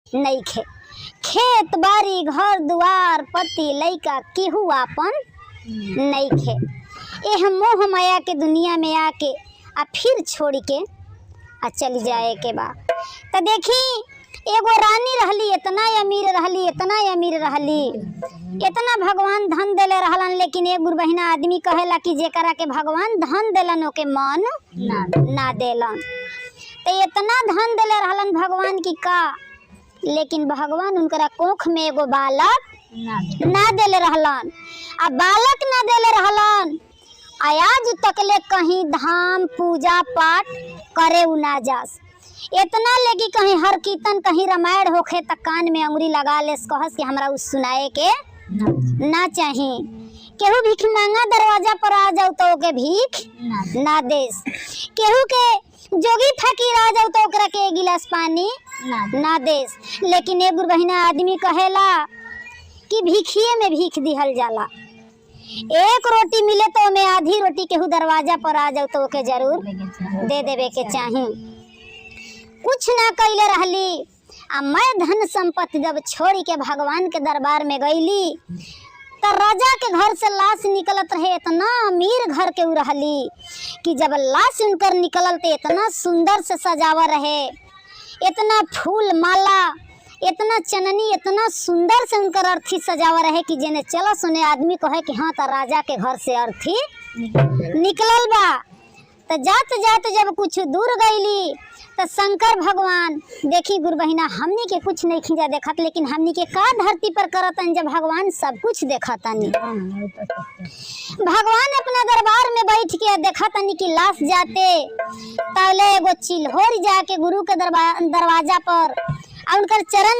नइखे। खेत बारी घर दुआर पति लइका केहू आपन नइखे। एह मोह माया के दुनिया में आके आ फिर छोड़ के आ चली जाए के बा। तो देखी एगो रानी रहली, इतना अमीर रहली, इतना अमीर रहली, इतना भगवान धन देले रहलन, लेकिन एक गुरु बहिना आदमी कहेला कि जेकरा के भगवान धन देलन ओके मन ना देलन। तो इतना धन देले रहलन भगवान की का, लेकिन भगवान उनकरा कोख में एगो बालक ना देले रहलन। आ बालक ना देले रहलन, आज तकले कहीं धाम पूजा पाठ करे उ ना जास। इतना लेगी कहीं हर कीर्तन कहीं रामायण होखे त कान में अंगुरी लगा ले, कहस कि हमरा उस सुनाए के ना चाही। केहू भीख मांगा दरवाजा पर आ जाऊ तो ओके भीख ना देस। केहू के जोगी फकीर आ जाऊ तो ओकरा के एक गिलास पानी ना देस। लेकिन एक गुरु बहिना आदमी कहेला कि भिखिए में भीख दिहल जाला। एक रोटी मिले तो में आधी रोटी केहू दरवाजा पर आ जाऊ तो ओके जरूर दे देवे के चाही। कुछ ना कैले रहली। आ मैं धन संपत्ति जब छोड़ी के भगवान के दरबार में गईली तो राजा के घर से लाश निकलत रहे। इतना अमीर घर के उ रहली कि जब लाश उनकर निकलल तो इतना सुंदर से सजावा रहे, इतना फूल माला, इतना चननी, इतना सुंदर से उनकर अर्थी सजावा रहे कि जेने चला सुने आदमी कहे कि हाँ तो राजा के घर से अर्थी निकलल बा। तो जात जात जब कुछ दूर गईली तो शंकर भगवान देखी गुरु बहिना हमनी के कुछ नहीं खींचा देखत, लेकिन हमनी के का धरती पर करतन जब भगवान सब कुछ देखतनी। भगवान अपना दरबार में बैठ के देखतनी कि लाश जाते तले एगो चिल्होर जाके गुरु के दरवाजा पर उनकर चरण